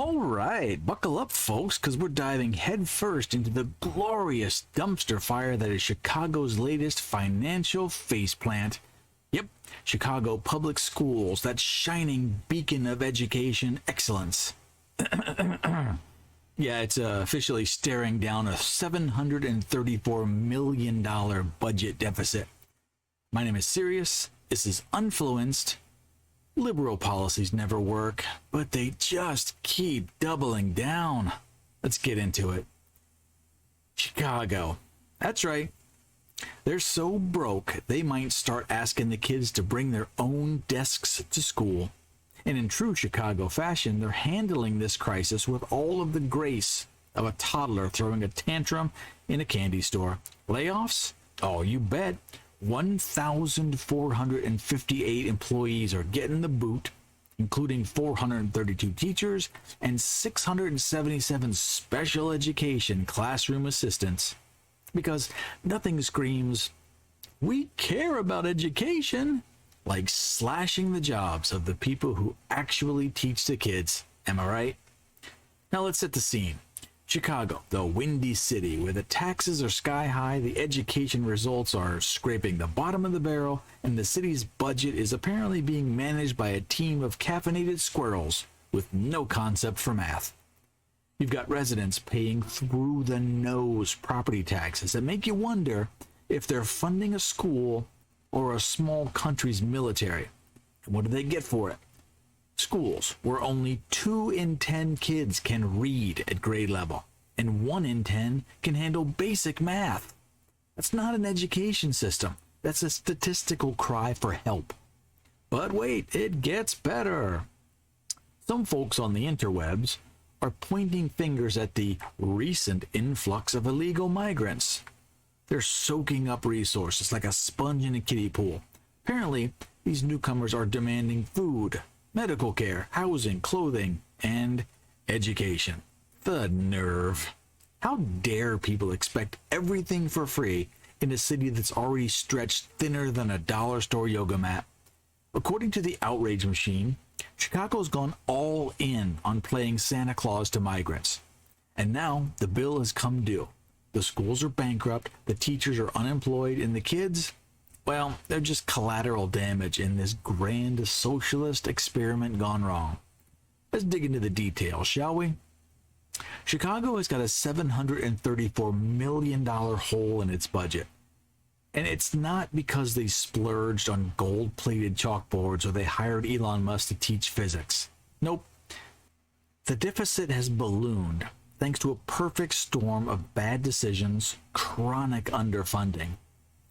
All right, buckle up, folks, because we're diving headfirst into the glorious dumpster fire that is Chicago's latest financial faceplant. Yep, Chicago Public Schools, that shining beacon of education excellence. Yeah, it's officially staring down a $734 million budget deficit. My name is Sirius. This is Unfluenced. Liberal policies never work, but they just keep doubling down. Let's get into it. Chicago. That's right. They're so broke, they might start asking the kids to bring their own desks to school. And in true Chicago fashion, they're handling this crisis with all of the grace of a toddler throwing a tantrum in a candy store. Layoffs? Oh, you bet. 1,458 employees are getting the boot, including 432 teachers and 677 special education classroom assistants. Because nothing screams, "We care about education," like slashing the jobs of the people who actually teach the kids. Am I right? Now let's set the scene. Chicago, the windy city where the taxes are sky high, the education results are scraping the bottom of the barrel, and the city's budget is apparently being managed by a team of caffeinated squirrels with no concept for math. You've got residents paying through the nose property taxes that make you wonder if they're funding a school or a small country's military. And what do they get for it? Schools where only 2 in 10 kids can read at grade level, and 1 in 10 can handle basic math. That's not an education system. That's a statistical cry for help. But wait, it gets better. Some folks on the interwebs are pointing fingers at the recent influx of illegal migrants. They're soaking up resources like a sponge in a kiddie pool. Apparently, these newcomers are demanding food, medical care, housing, clothing, and education. The nerve. How dare people expect everything for free in a city that's already stretched thinner than a dollar store yoga mat? According to the outrage machine, Chicago's gone all in on playing Santa Claus to migrants. And now the bill has come due. The schools are bankrupt, the teachers are unemployed, and the kids, well, they're just collateral damage in this grand socialist experiment gone wrong. Let's dig into the details, shall we? Chicago has got a $734 million hole in its budget. And it's not because they splurged on gold-plated chalkboards or they hired Elon Musk to teach physics. Nope. The deficit has ballooned thanks to a perfect storm of bad decisions, chronic underfunding,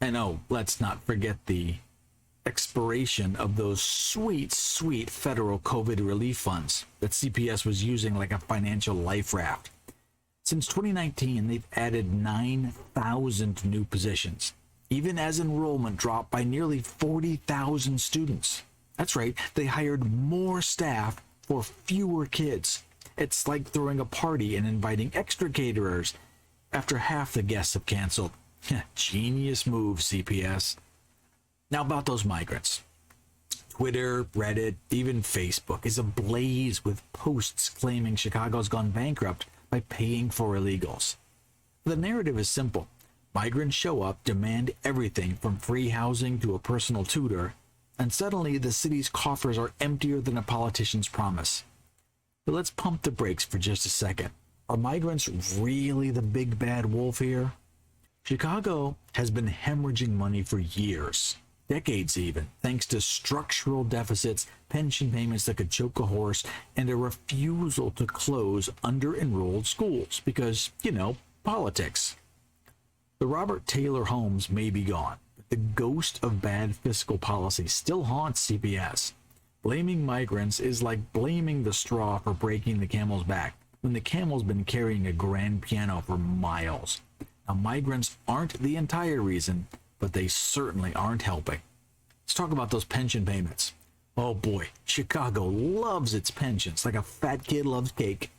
and oh, let's not forget the expiration of those sweet, sweet federal COVID relief funds that CPS was using like a financial life raft. Since 2019, they've added 9,000 new positions, even as enrollment dropped by nearly 40,000 students. That's right, they hired more staff for fewer kids. It's like throwing a party and inviting extra caterers after half the guests have canceled. Genius move, CPS. Now about those migrants. Twitter, Reddit, even Facebook is ablaze with posts claiming Chicago's gone bankrupt by paying for illegals. The narrative is simple. Migrants show up, demand everything from free housing to a personal tutor, and suddenly the city's coffers are emptier than a politician's promise. But let's pump the brakes for just a second. Are migrants really the big bad wolf here? Chicago has been hemorrhaging money for years, decades even, thanks to structural deficits, pension payments that could choke a horse, and a refusal to close under-enrolled schools because, politics. The Robert Taylor homes may be gone, but the ghost of bad fiscal policy still haunts CPS. Blaming migrants is like blaming the straw for breaking the camel's back when the camel's been carrying a grand piano for miles. Now, migrants aren't the entire reason, but they certainly aren't helping. Let's talk about those pension payments. Oh boy, Chicago loves its pensions like a fat kid loves cake.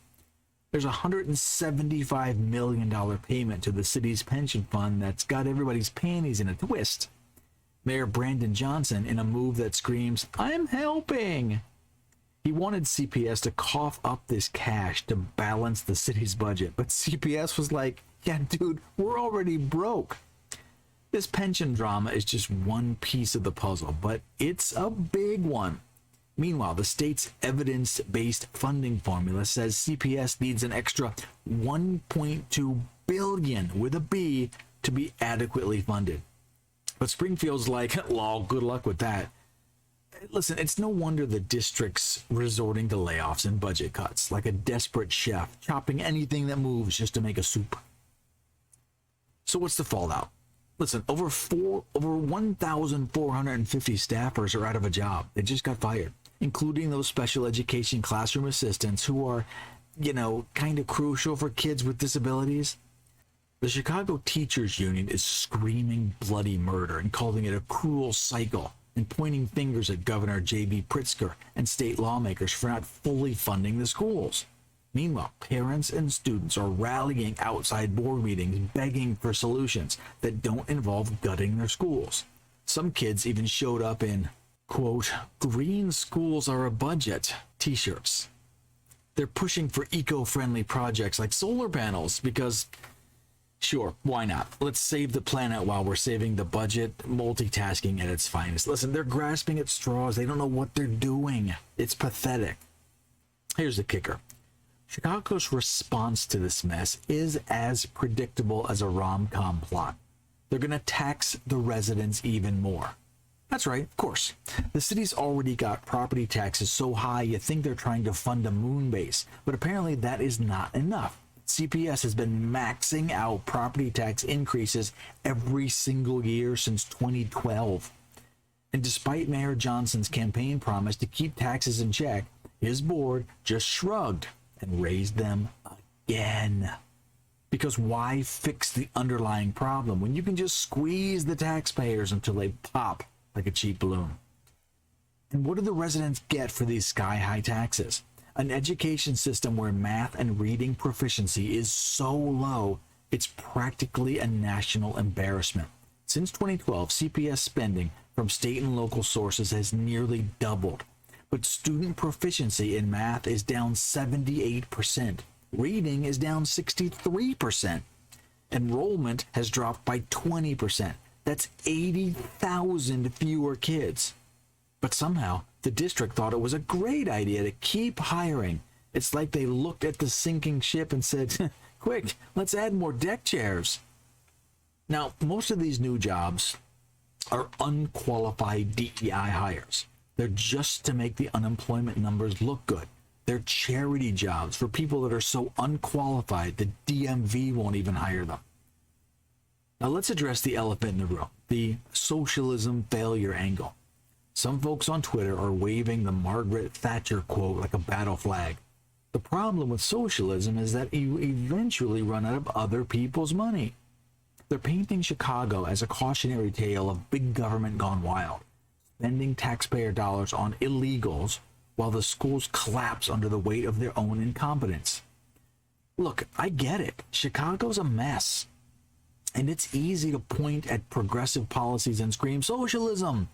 There's a $175 million payment to the city's pension fund that's got everybody's panties in a twist. Mayor Brandon Johnson, in a move that screams, "I'm helping," He wanted CPS to cough up this cash to balance the city's budget, but CPS was like, yeah, dude, we're already broke. This pension drama is just one piece of the puzzle, but it's a big one. Meanwhile, the state's evidence-based funding formula says CPS needs an extra $1.2 billion with a B to be adequately funded. But Springfield's like, lol, good luck with that. Listen, it's no wonder the district's resorting to layoffs and budget cuts, like a desperate chef chopping anything that moves just to make a soup. So what's the fallout? Listen, over 1,450 staffers are out of a job. They just got fired, including those special education classroom assistants who are, kind of crucial for kids with disabilities. The Chicago Teachers Union is screaming bloody murder and calling it a cruel cycle and pointing fingers at Governor J.B. Pritzker and state lawmakers for not fully funding the schools. Meanwhile, parents and students are rallying outside board meetings begging for solutions that don't involve gutting their schools. Some kids even showed up in, quote, "Green schools are a budget" t-shirts. They're pushing for eco-friendly projects like solar panels because, sure, why not? Let's save the planet while we're saving the budget. Multitasking at its finest. Listen, they're grasping at straws. They don't know what they're doing. It's pathetic. Here's the kicker. Chicago's response to this mess is as predictable as a rom-com plot. They're going to tax the residents even more. That's right, of course. The city's already got property taxes so high you think they're trying to fund a moon base, but apparently that is not enough. CPS has been maxing out property tax increases every single year since 2012. And despite Mayor Johnson's campaign promise to keep taxes in check, his board just shrugged and raised them again. Because why fix the underlying problem when you can just squeeze the taxpayers until they pop like a cheap balloon? And what do the residents get for these sky-high taxes? An education system where math and reading proficiency is so low, it's practically a national embarrassment. Since 2012, CPS spending from state and local sources has nearly doubled. But student proficiency in math is down 78%. Reading is down 63%. Enrollment has dropped by 20%. That's 80,000 fewer kids. But somehow, the district thought it was a great idea to keep hiring. It's like they looked at the sinking ship and said, quick, let's add more deck chairs. Now, most of these new jobs are unqualified DEI hires. They're just to make the unemployment numbers look good. They're charity jobs for people that are so unqualified the DMV won't even hire them. Now let's address the elephant in the room, the socialism failure angle. Some folks on Twitter are waving the Margaret Thatcher quote like a battle flag. The problem with socialism is that you eventually run out of other people's money. They're painting Chicago as a cautionary tale of big government gone wild, spending taxpayer dollars on illegals while the schools collapse under the weight of their own incompetence. Look, I get it. Chicago's a mess. And it's easy to point at progressive policies and scream socialism.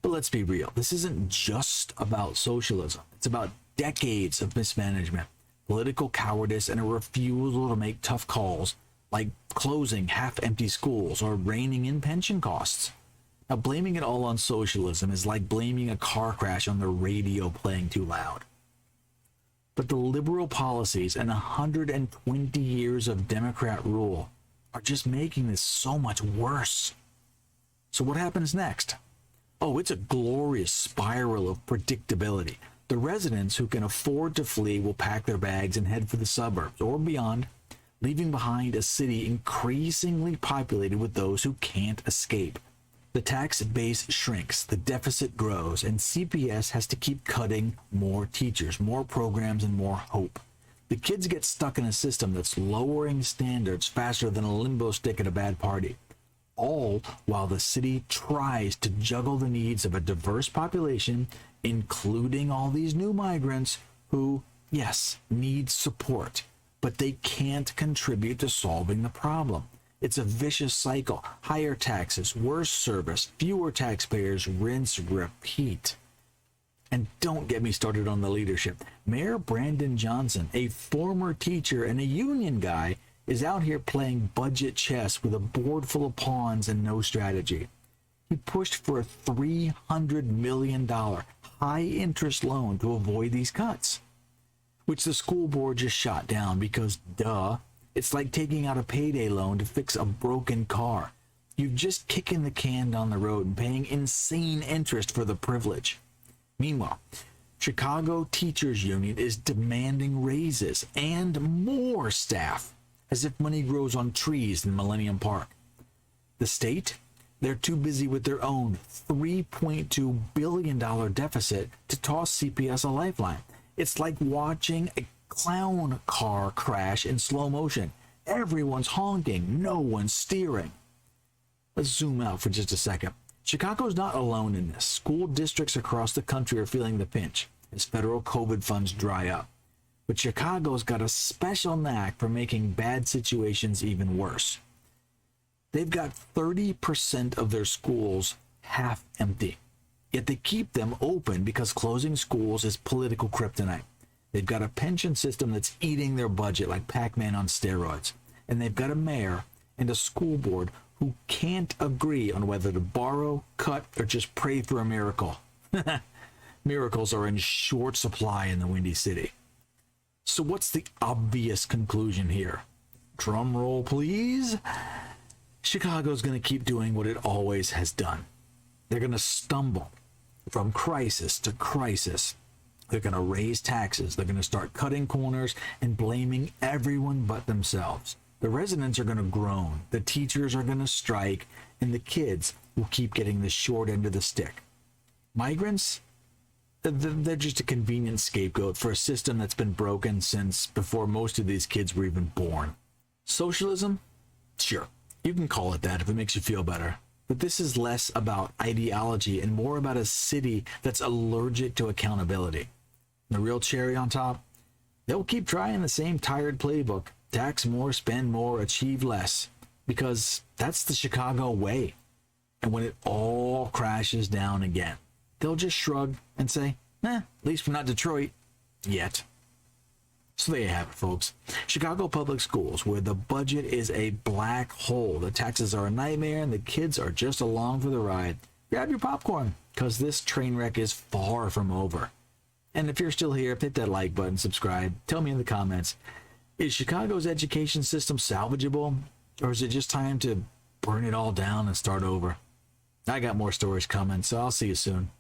But let's be real. This isn't just about socialism. It's about decades of mismanagement, political cowardice, and a refusal to make tough calls like closing half-empty schools or reining in pension costs. Now, blaming it all on socialism is like blaming a car crash on the radio playing too loud. But the liberal policies and 120 years of Democrat rule are just making this so much worse. So what happens next? Oh, it's a glorious spiral of predictability. The residents who can afford to flee will pack their bags and head for the suburbs or beyond, leaving behind a city increasingly populated with those who can't escape. The tax base shrinks, the deficit grows, and CPS has to keep cutting more teachers, more programs, and more hope. The kids get stuck in a system that's lowering standards faster than a limbo stick at a bad party, all while the city tries to juggle the needs of a diverse population, including all these new migrants who, yes, need support, but they can't contribute to solving the problem. It's a vicious cycle. Higher taxes, worse service, fewer taxpayers, rinse, repeat. And don't get me started on the leadership. Mayor Brandon Johnson, a former teacher and a union guy, is out here playing budget chess with a board full of pawns and no strategy. He pushed for a $300 million high-interest loan to avoid these cuts, which the school board just shot down because, duh, it's like taking out a payday loan to fix a broken car. You're just kicking the can down the road and paying insane interest for the privilege. Meanwhile, Chicago Teachers Union is demanding raises and more staff, as if money grows on trees in Millennium Park. The state, they're too busy with their own $3.2 billion deficit to toss CPS a lifeline. It's like watching a clown car crash in slow motion. Everyone's honking, no one's steering. Let's zoom out for just a second. Chicago's not alone in this. School districts across the country are feeling the pinch as federal COVID funds dry up. But Chicago's got a special knack for making bad situations even worse. They've got 30% of their schools half empty, yet they keep them open because closing schools is political kryptonite. They've got a pension system that's eating their budget like Pac-Man on steroids, and they've got a mayor and a school board who can't agree on whether to borrow, cut, or just pray for a miracle. Miracles are in short supply in the Windy City. So what's the obvious conclusion here? Drum roll, please. Chicago's going to keep doing what it always has done. They're going to stumble from crisis to crisis. They're going to raise taxes. They're going to start cutting corners and blaming everyone but themselves. The residents are going to groan. The teachers are going to strike. And the kids will keep getting the short end of the stick. Migrants? They're just a convenient scapegoat for a system that's been broken since before most of these kids were even born. Socialism? Sure. You can call it that if it makes you feel better. But this is less about ideology and more about a city that's allergic to accountability. The real cherry on top? They'll keep trying the same tired playbook. Tax more, spend more, achieve less. Because that's the Chicago way. And when it all crashes down again, they'll just shrug and say, at least we're not Detroit. Yet. So there you have it, folks. Chicago Public Schools, where the budget is a black hole. The taxes are a nightmare, and the kids are just along for the ride. Grab your popcorn, because this train wreck is far from over. And if you're still here, hit that like button, subscribe. Tell me in the comments, is Chicago's education system salvageable, or is it just time to burn it all down and start over? I got more stories coming, so I'll see you soon.